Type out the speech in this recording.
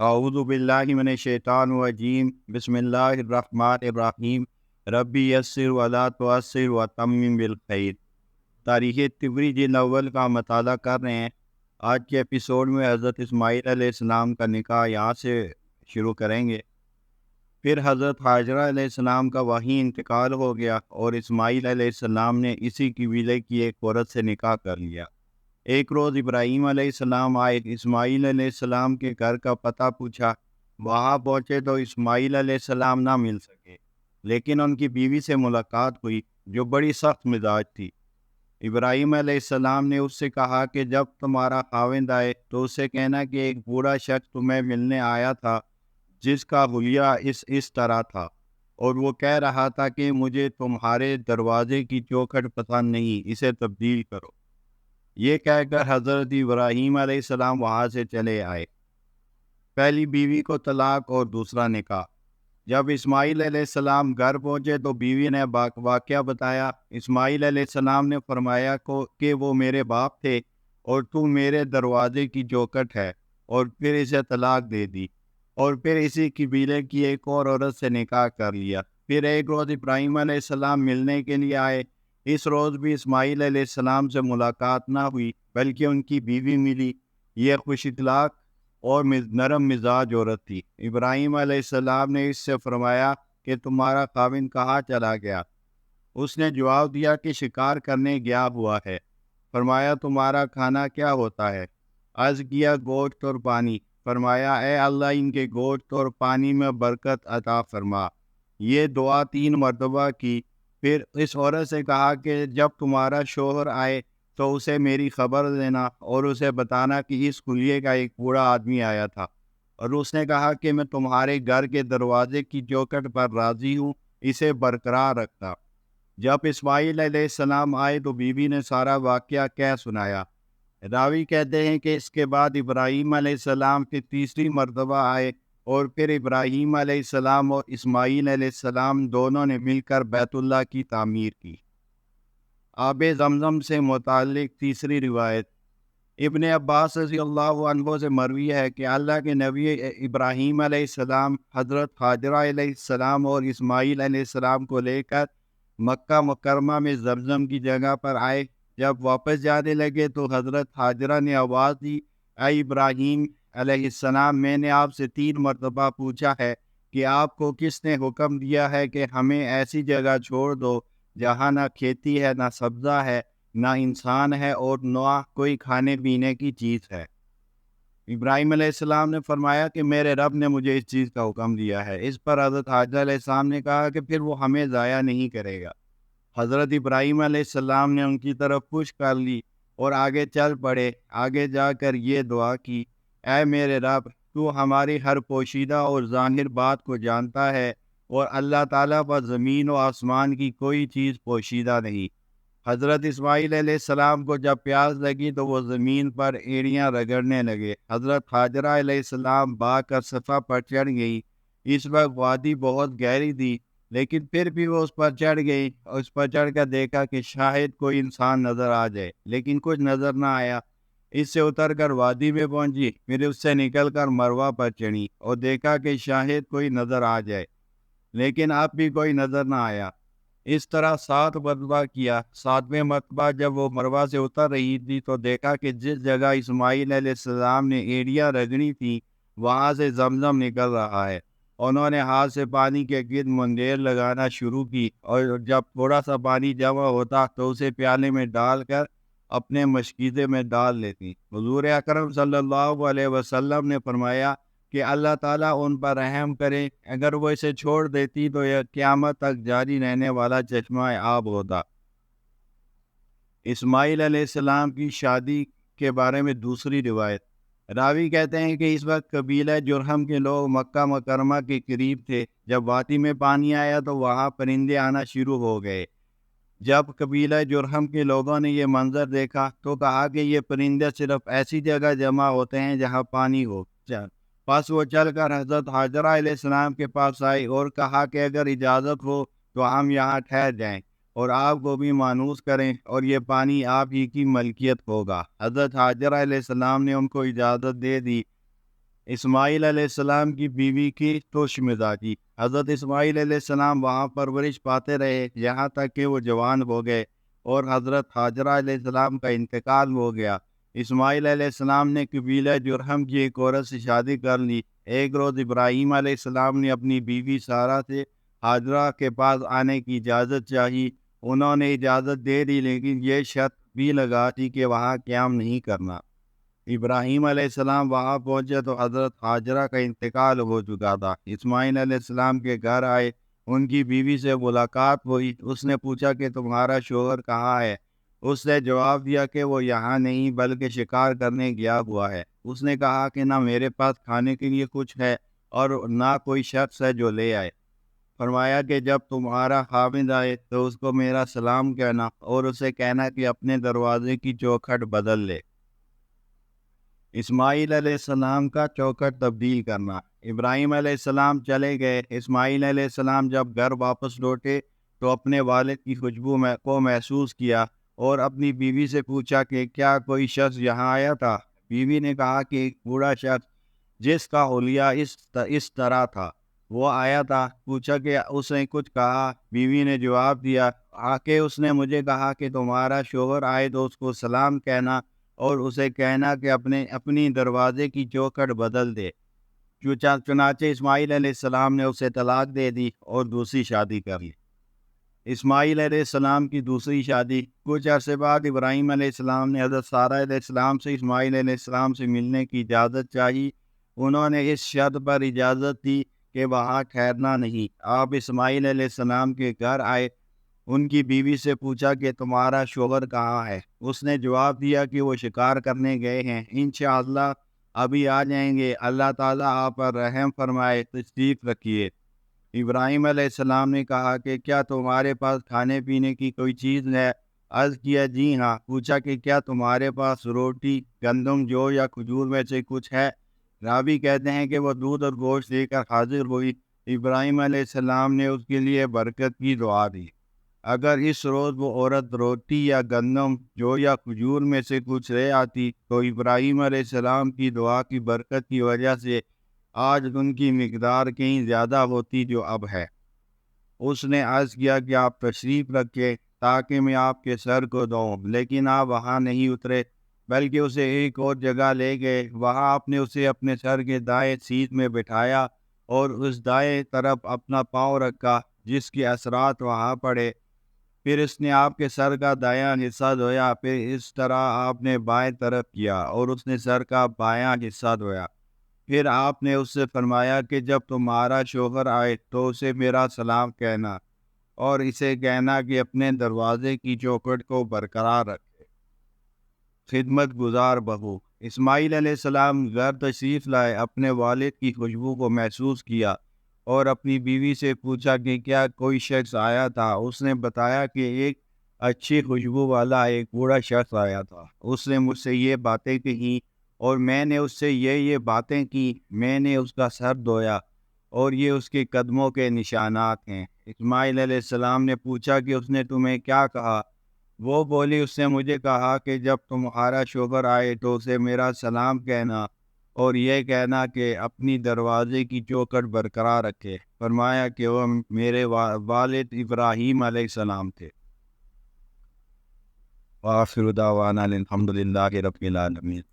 اعوذ باللہ من الشیطان الرجیم بسم اللہ الرحمن الرحیم ربی یسر ولا تعسر وتمم بالخیر۔ تاریخ طبری جلد اول کا مطالعہ کر رہے ہیں۔ آج کے ایپیسوڈ میں حضرت اسماعیل علیہ السلام کا نکاح یہاں سے شروع کریں گے۔ پھر حضرت ہاجرہ علیہ السلام کا وہیں انتقال ہو گیا اور اسماعیل علیہ السلام نے اسی قبیلے کی ایک عورت سے نکاح کر لیا۔ ایک روز ابراہیم علیہ السلام آئے، اسماعیل علیہ السلام کے گھر کا پتہ پوچھا۔ وہاں پہنچے تو اسماعیل علیہ السلام نہ مل سکے، لیکن ان کی بیوی سے ملاقات ہوئی جو بڑی سخت مزاج تھی۔ ابراہیم علیہ السلام نے اس سے کہا کہ جب تمہارا خاوند آئے تو اسے کہنا کہ ایک بوڑھا شخص تمہیں ملنے آیا تھا جس کا حلیہ اس طرح تھا، اور وہ کہہ رہا تھا کہ مجھے تمہارے دروازے کی چوکھٹ پسند نہیں، اسے تبدیل کرو۔ یہ کہہ کر حضرت ابراہیم علیہ السلام وہاں سے چلے آئے۔ پہلی بیوی کو طلاق اور دوسرا نکاح۔ جب اسماعیل علیہ السلام گھر پہنچے تو بیوی نے واقعہ بتایا۔ اسماعیل علیہ السلام نے فرمایا کہ وہ میرے باپ تھے اور تو میرے دروازے کی چوکھٹ ہے، اور پھر اسے طلاق دے دی، اور پھر اسی قبیلے کی ایک اور عورت سے نکاح کر لیا۔ پھر ایک روز ابراہیم علیہ السلام ملنے کے لیے آئے۔ اس روز بھی اسماعیل علیہ السلام سے ملاقات نہ ہوئی، بلکہ ان کی بیوی ملی۔ یہ خوش اخلاق اور نرم مزاج عورت تھی۔ ابراہیم علیہ السلام نے اس سے فرمایا کہ تمہارا خاوند کہاں چلا گیا؟ اس نے جواب دیا کہ شکار کرنے گیا ہوا ہے۔ فرمایا تمہارا کھانا کیا ہوتا ہے؟ عرض کیا گوشت اور پانی۔ فرمایا اے اللہ ان کے گوشت اور پانی میں برکت عطا فرما۔ یہ دعا 3 مرتبہ کی۔ پھر اس عورت سے کہا کہ جب تمہارا شوہر آئے تو اسے میری خبر دینا اور اسے بتانا کہ اس خلیے کا ایک بوڑھا آدمی آیا تھا، اور اس نے کہا کہ میں تمہارے گھر کے دروازے کی چوکھٹ پر راضی ہوں، اسے برقرار رکھتا۔ جب اسماعیل علیہ السلام آئے تو بیوی نے سارا واقعہ کہہ سنایا۔ راوی کہتے ہیں کہ اس کے بعد ابراہیم علیہ السلام پھر تیسری مرتبہ آئے، اور پھر ابراہیم علیہ السلام اور اسماعیل علیہ السلام دونوں نے مل کر بیت اللہ کی تعمیر کی۔ آب زمزم سے متعلق تیسری روایت۔ ابن عباس رضی اللہ عنہ سے مروی ہے کہ اللہ کے نبی ابراہیم علیہ السلام حضرت ہاجرہ علیہ السلام اور اسماعیل علیہ السلام کو لے کر مکہ مکرمہ میں زمزم کی جگہ پر آئے۔ جب واپس جانے لگے تو حضرت ہاجرہ نے آواز دی، اے ابراہیم علیہ السلام، میں نے آپ سے 3 مرتبہ پوچھا ہے کہ آپ کو کس نے حکم دیا ہے کہ ہمیں ایسی جگہ چھوڑ دو جہاں نہ کھیتی ہے، نہ سبزہ ہے، نہ انسان ہے، اور نہ کوئی کھانے پینے کی چیز ہے؟ ابراہیم علیہ السلام نے فرمایا کہ میرے رب نے مجھے اس چیز کا حکم دیا ہے۔ اس پر حضرت حاجرہ علیہ السلام نے کہا کہ پھر وہ ہمیں ضائع نہیں کرے گا۔ حضرت ابراہیم علیہ السلام نے ان کی طرف پش کر لی اور آگے چل پڑے۔ آگے جا کر یہ دعا کی، اے میرے رب، تو ہماری ہر پوشیدہ اور ظاہر بات کو جانتا ہے، اور اللہ تعالیٰ پر زمین و آسمان کی کوئی چیز پوشیدہ نہیں۔ حضرت اسماعیل علیہ السلام کو جب پیاس لگی تو وہ زمین پر ایڑیاں رگڑنے لگے۔ حضرت ہاجرہ علیہ السلام بھاگ کر صفا پر چڑھ گئی۔ اس وقت وادی بہت گہری تھی، لیکن پھر بھی وہ اس پر چڑھ گئی، اور اس پر چڑھ کر دیکھا کہ شاید کوئی انسان نظر آ جائے، لیکن کچھ نظر نہ آیا۔ اس سے اتر کر وادی میں پہنچی، پھر اس سے نکل کر مروہ پر چڑھی اور دیکھا کہ شاید کوئی نظر آ جائے، لیکن اب بھی کوئی نظر نہ آیا۔ اس طرح 7 مرتبہ کیا۔ 7ویں مرتبہ جب وہ مروہ سے اتر رہی تھی تو دیکھا کہ جس جگہ اسماعیل علیہ السلام نے ایڑیاں رگڑی تھی وہاں سے زمزم نکل رہا ہے۔ انہوں نے ہاتھ سے پانی کے گرد مندیل لگانا شروع کی، اور جب تھوڑا سا پانی جمع ہوتا تو اسے پیالے میں ڈال کر اپنے مشکیزے میں ڈال لیتی۔ حضور اکرم صلی اللہ علیہ وسلم نے فرمایا کہ اللہ تعالیٰ ان پر رحم کرے، اگر وہ اسے چھوڑ دیتی تو یہ قیامت تک جاری رہنے والا چشمہ آب ہوتا۔ اسماعیل علیہ السلام کی شادی کے بارے میں دوسری روایت۔ راوی کہتے ہیں کہ اس وقت قبیلہ جرہم کے لوگ مکہ مکرمہ کے قریب تھے۔ جب وادی میں پانی آیا تو وہاں پرندے آنا شروع ہو گئے۔ جب قبیلہ جرہم کے لوگوں نے یہ منظر دیکھا تو کہا کہ یہ پرندے صرف ایسی جگہ جمع ہوتے ہیں جہاں پانی ہو۔ پس وہ چل کر حضرت ہاجرہ علیہ السلام کے پاس آئی اور کہا کہ اگر اجازت ہو تو ہم یہاں ٹھہر جائیں اور آپ کو بھی مانوس کریں، اور یہ پانی آپ ہی کی ملکیت ہوگا۔ حضرت ہاجرہ علیہ السلام نے ان کو اجازت دے دی۔ اسماعیل علیہ السلام کی بیوی کی خوش مزاجی۔ حضرت اسماعیل علیہ السلام وہاں پرورش پاتے رہے یہاں تک کہ وہ جوان ہو گئے اور حضرت ہاجرہ علیہ السلام کا انتقال ہو گیا۔ اسماعیل علیہ السلام نے قبیلہ جرہم کی ایک عورت سے شادی کر لی۔ ایک روز ابراہیم علیہ السلام نے اپنی بیوی سارہ سے ہاجرہ کے پاس آنے کی اجازت چاہی۔ انہوں نے اجازت دے دی، لیکن یہ شرط بھی لگا تھی کہ وہاں قیام نہیں کرنا۔ ابراہیم علیہ السلام وہاں پہنچے تو حضرت ہاجرہ کا انتقال ہو چکا تھا۔ اسماعیل علیہ السلام کے گھر آئے، ان کی بیوی سے ملاقات ہوئی۔ اس نے پوچھا کہ تمہارا شوہر کہاں ہے؟ اس نے جواب دیا کہ وہ یہاں نہیں بلکہ شکار کرنے گیا ہوا ہے۔ اس نے کہا کہ نہ میرے پاس کھانے کے لیے کچھ ہے اور نہ کوئی شخص ہے جو لے آئے۔ فرمایا کہ جب تمہارا خاوند آئے تو اس کو میرا سلام کہنا اور اسے کہنا کہ اپنے دروازے کی چوکھٹ بدل لے۔ اسماعیل علیہ السلام کا چوکھٹ تبدیل کرنا۔ ابراہیم علیہ السلام چلے گئے۔ اسماعیل علیہ السلام جب گھر واپس لوٹے تو اپنے والد کی خوشبو کو محسوس کیا اور اپنی بیوی سے پوچھا کہ کیا کوئی شخص یہاں آیا تھا؟ بیوی نے کہا کہ ایک بوڑھا شخص جس کا حلیہ اس طرح تھا وہ آیا تھا۔ پوچھا کہ اس نے کچھ کہا؟ بیوی نے جواب دیا کہ اس نے مجھے کہا کہ تمہارا شوہر آئے تو اس کو سلام کہنا اور اسے کہنا کہ اپنی دروازے کی چوکھٹ بدل دے۔ چنانچہ اسماعیل علیہ السلام نے اسے طلاق دے دی اور دوسری شادی کر لی۔ اسماعیل علیہ السلام کی دوسری شادی۔ کچھ عرصے بعد ابراہیم علیہ السلام نے حضرت سارہ علیہ السلام سے اسماعیل علیہ السلام سے ملنے کی اجازت چاہی۔ انہوں نے اس شرط پر اجازت دی کہ وہاں ٹھہرنا نہیں۔ آپ اسماعیل علیہ السلام کے گھر آئے، ان کی بیوی سے پوچھا کہ تمہارا شوہر کہاں ہے؟ اس نے جواب دیا کہ وہ شکار کرنے گئے ہیں، انشاءاللہ ابھی آ جائیں گے، اللہ تعالیٰ آپ پر رحم فرمائے، تشریف رکھیے۔ ابراہیم علیہ السلام نے کہا کہ کیا تمہارے پاس کھانے پینے کی کوئی چیز ہے؟ عرض کیا جی ہاں۔ پوچھا کہ کیا تمہارے پاس روٹی، گندم، جو یا کھجور میں سے کچھ ہے؟ راوی کہتے ہیں کہ وہ دودھ اور گوشت لے کر حاضر ہوئی۔ ابراہیم علیہ السلام نے اس کے لیے برکت کی دعا دی۔ اگر اس روز وہ عورت روٹی یا گندم، جو یا کھجور میں سے کچھ لے آتی تو ابراہیم علیہ السلام کی دعا کی برکت کی وجہ سے آج ان کی مقدار کہیں زیادہ ہوتی جو اب ہے۔ اس نے عرض کیا کہ آپ تشریف رکھیں تاکہ میں آپ کے سر کو دھوؤں، لیکن آپ وہاں نہیں اترے بلکہ اسے ایک اور جگہ لے گئے۔ وہاں آپ نے اسے اپنے سر کے دائیں سیٹ میں بٹھایا اور اس دائیں طرف اپنا پاؤں رکھا جس کے اثرات وہاں پڑے۔ پھر اس نے آپ کے سر کا دایاں حصہ دھویا، پھر اس طرح آپ نے بائیں طرف کیا اور اس نے سر کا بایاں حصہ دھویا۔ پھر آپ نے اس سے فرمایا کہ جب تمہارا شوہر آئے تو اسے میرا سلام کہنا اور اسے کہنا کہ اپنے دروازے کی چوکھٹ کو برقرار رکھے۔ خدمت گزار بہو۔ اسماعیل علیہ السلام گھر تشریف لائے، اپنے والد کی خوشبو کو محسوس کیا اور اپنی بیوی سے پوچھا کہ کیا کوئی شخص آیا تھا؟ اس نے بتایا کہ ایک اچھی خوشبو والا ایک بوڑھا شخص آیا تھا۔ اس نے مجھ سے یہ باتیں کہیں اور میں نے اس سے یہ باتیں کی۔ میں نے اس کا سر دھویا اور یہ اس کے قدموں کے نشانات ہیں۔ اسماعیل علیہ السلام نے پوچھا کہ اس نے تمہیں کیا کہا؟ وہ بولی اس نے مجھے کہا کہ جب تمہارا شوہر آئے تو اسے میرا سلام کہنا اور یہ کہنا کہ اپنی دروازے کی چوکھٹ برقرار رکھے۔ فرمایا کہ وہ میرے والد ابراہیم علیہ السلام تھے۔ وآخر دعوانا الحمد للہ رب العالمین۔